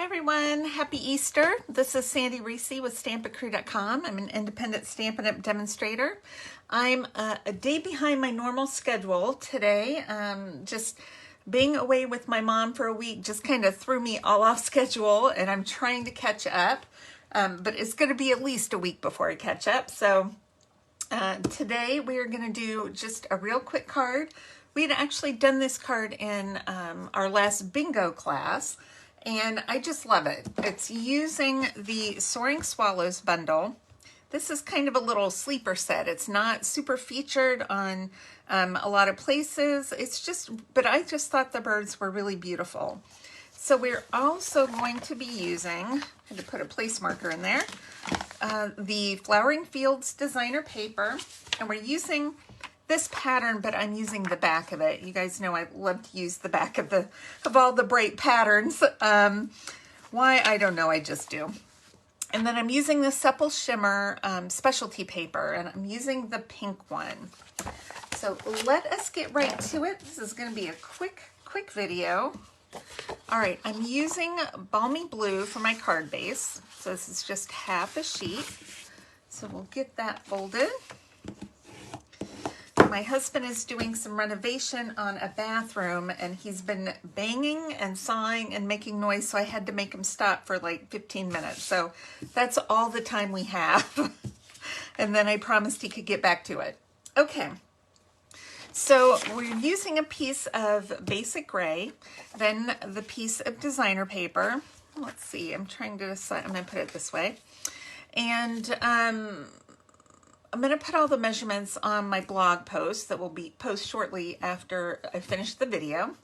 Hi everyone, happy Easter. This is Sandy Reese with StampItCrew.com. I'm an independent Stampin' Up! Demonstrator. I'm a day behind my normal schedule today. Just being away with my mom for a week just kind of threw me all off schedule, and I'm trying to catch up. But it's going to be at least a week before I catch up. So today we are going to do just a real quick card. We had actually done this card in our last bingo class, and I just love it. It's using the Soaring Swallows bundle. This is kind of a little sleeper set. It's not super featured on a lot of places. It's just, but I just thought the birds were really beautiful. So we're also going to be using, I had to put a place marker in there, the Flowering Fields designer paper, and we're using this pattern, but I'm using the back of it. You guys know I love to use the back of all the bright patterns. Why, I don't know, I just do. And then I'm using the Supple Shimmer specialty paper, and I'm using the pink one. So let us get right to it. This is going to be a quick video. All right, I'm using Balmy Blue for my card base. So this is just half a sheet. So we'll get that folded. My husband is doing some renovation on a bathroom, and he's been banging and sawing and making noise, so I had to make him stop for like 15 minutes. So that's all the time we have. And then I promised he could get back to it. Okay. So we're using a piece of basic gray, then the piece of designer paper. Let's see, I'm trying to decide, I'm going to put it this way. And I'm going to put all the measurements on my blog post that will be post shortly after I finish the video.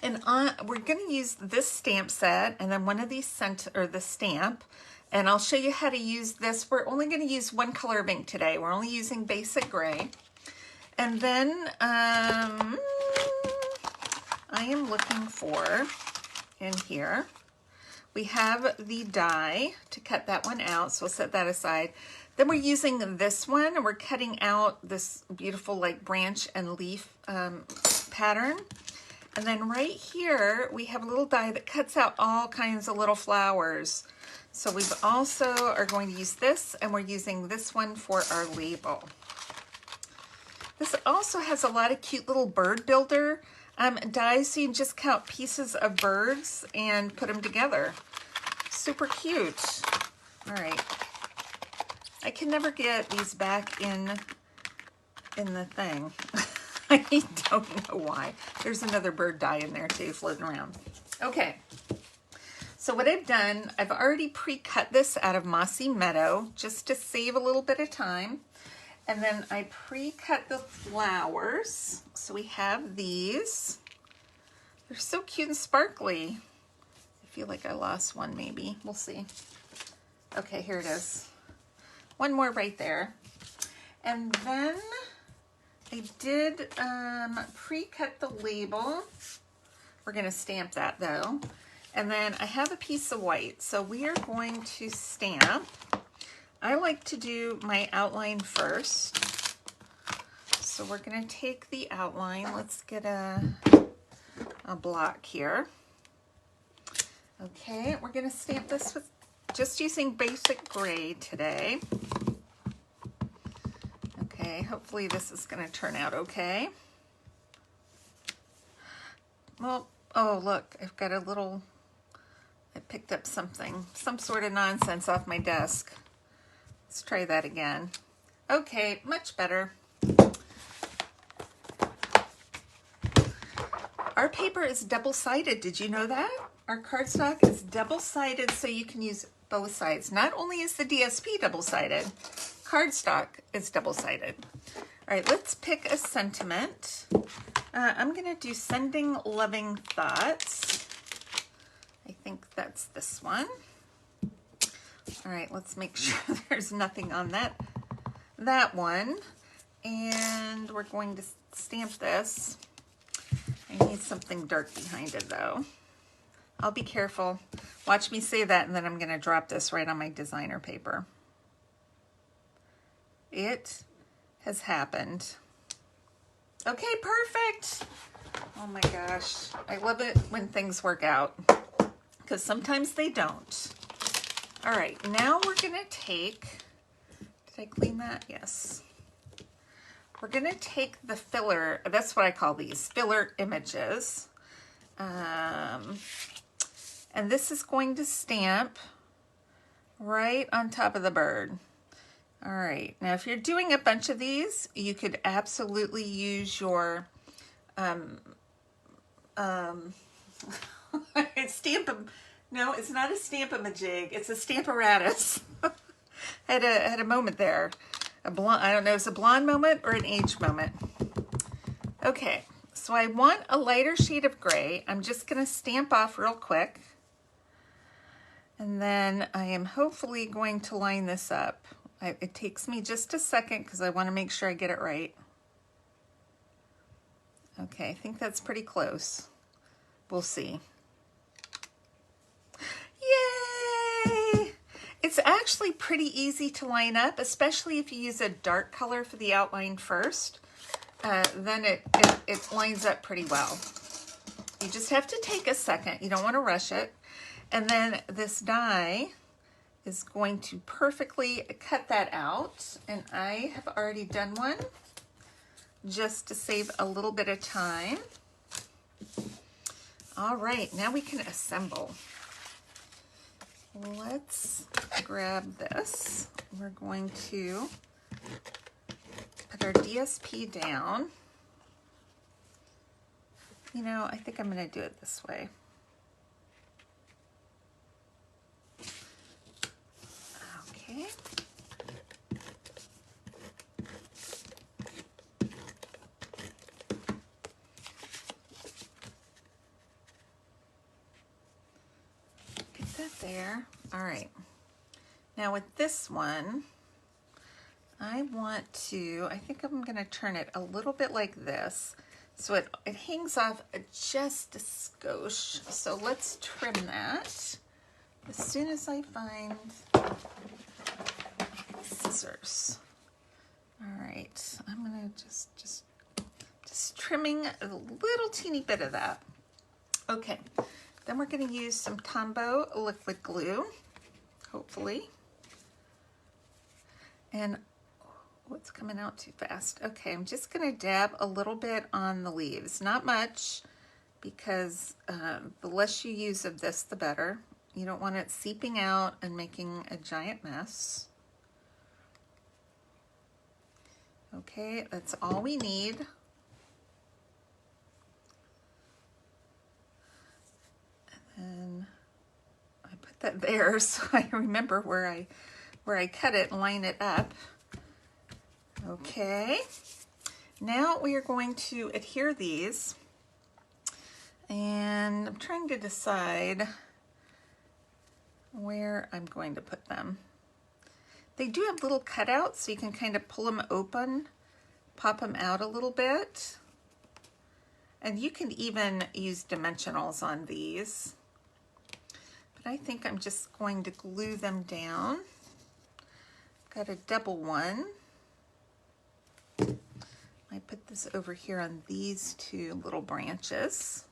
And we're going to use this stamp set and then one of these the stamp. And I'll show you how to use this. We're only going to use one color of ink today. We're only using basic gray. And then I am looking for, in here, we have the die to cut that one out. So we'll set that aside. Then we're using this one, and we're cutting out this beautiful like branch and leaf pattern. And then right here, we have a little die that cuts out all kinds of little flowers. So we've also are going to use this, and we're using this one for our label. This also has a lot of cute little bird builder dies, so you can just count pieces of birds and put them together. Super cute. All right. I can never get these back in the thing. I don't know why. There's another bird die in there too, floating around. Okay. So what I've done, I've already pre-cut this out of Mossy Meadow just to save a little bit of time. And then I pre-cut the flowers. So we have these. They're so cute and sparkly. I feel like I lost one maybe. We'll see. Okay, here it is. One more right there. And then I did pre-cut the label. We're going to stamp that though. And then I have a piece of white. So we are going to stamp. I like to do my outline first. So we're going to take the outline. Let's get a block here. Okay, we're going to stamp this with just using basic gray today. Okay, hopefully this is going to turn out okay. Well, oh look, I've got a little, I picked up something, some sort of nonsense off my desk. Let's try that again. Okay, much better. Our paper is double-sided. Did you know that? Our cardstock is double-sided, so you can use both sides. Not only is the DSP double-sided, cardstock is double-sided. All right, let's pick a sentiment. I'm going to do Sending Loving Thoughts. I think that's this one. All right, let's make sure there's nothing on that one. And we're going to stamp this. I need something dark behind it though. I'll be careful. Watch me say that, and then I'm going to drop this right on my designer paper. It has happened. Okay, perfect. Oh my gosh. I love it when things work out. because sometimes they don't. All right, now we're gonna take, did I clean that? Yes. We're gonna take the filler, that's what I call these, filler images. And this is going to stamp right on top of the bird. All right, now if you're doing a bunch of these, you could absolutely use your no, it's not a stamp-a-majig, it's a stamparatus. I had a moment there. I don't know if it's a blonde moment or an age moment. Okay, so I want a lighter shade of gray. I'm just gonna stamp off real quick. And then I am hopefully going to line this up. It takes me just a second because I want to make sure I get it right. Okay, I think that's pretty close. We'll see. Yay! It's actually pretty easy to line up, especially if you use a dark color for the outline first. Then it lines up pretty well. You just have to take a second. You don't want to rush it. And then this die is going to perfectly cut that out. And I have already done one just to save a little bit of time. All right, now we can assemble. Let's grab this. We're going to put our DSP down. You know, I think I'm going to do it this way. Okay. Get that there. All right. Now with this one, I think I'm going to turn it a little bit like this. So it hangs off just a skosh. So let's trim that as soon as I find scissors. All right, I'm gonna just trimming a little teeny bit of that. Okay, then we're gonna use some Tombow liquid glue, hopefully. And what's coming out too fast? Okay, I'm just gonna dab a little bit on the leaves, not much, because the less you use of this, the better. You don't want it seeping out and making a giant mess. Okay, that's all we need. And then I put that there so I remember where I cut it and line it up. Okay, now we are going to adhere these, and I'm trying to decide where I'm going to put them. They do have little cutouts, so you can kind of pull them open, pop them out a little bit, and you can even use dimensionals on these. But I think I'm just going to glue them down. Got a double one. I put this over here on these two little branches.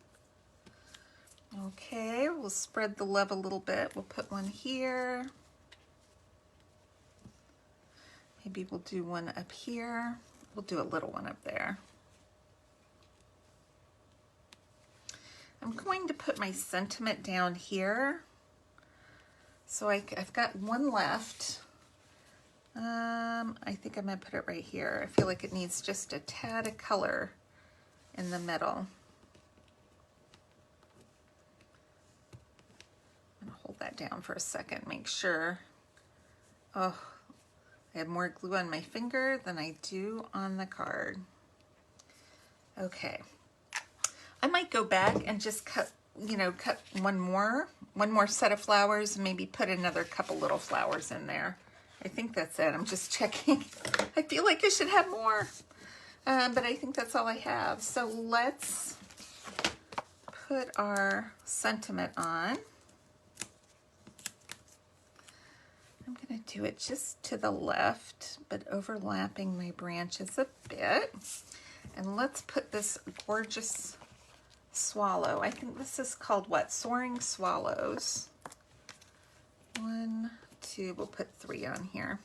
Okay, we'll spread the love a little bit. We'll put one here. Maybe we'll do one up here. We'll do a little one up there. I'm going to put my sentiment down here. So I've got one left. I think I'm gonna put it right here. I feel like it needs just a tad of color in the middle. I'm gonna hold that down for a second, make sure. Oh, I have more glue on my finger than I do on the card. Okay, I might go back and just cut one more set of flowers and maybe put another couple little flowers in there. I think that's it. I'm just checking. I feel like I should have more, but I think that's all I have. So let's put our sentiment on. I'm gonna do it just to the left, but overlapping my branches a bit. And let's put this gorgeous swallow. I think this is called what? Soaring Swallows. 1, 2, we'll put 3 on here.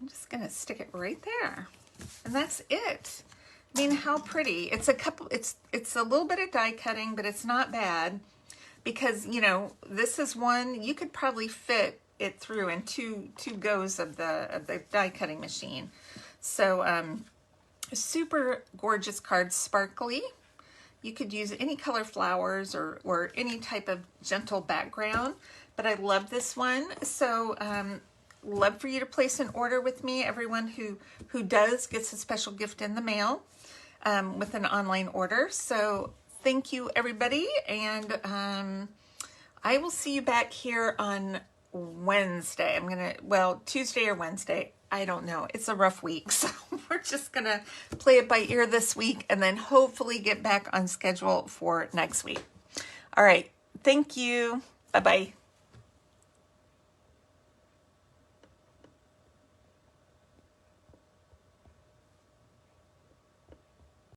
I'm just gonna stick it right there, and that's it. I mean, how pretty. It's a little bit of die cutting, but it's not bad, because you know, this is one you could probably fit it through in two goes of the die cutting machine. So super gorgeous card, sparkly. You could use any color flowers or any type of gentle background, but I love this one. So love for you to place an order with me. Everyone who does gets a special gift in the mail with an online order. So thank you, everybody, and I will see you back here on Wednesday. Tuesday or Wednesday. I don't know. It's a rough week, so we're just gonna play it by ear this week and then hopefully get back on schedule for next week. All right. Thank you. Bye-bye.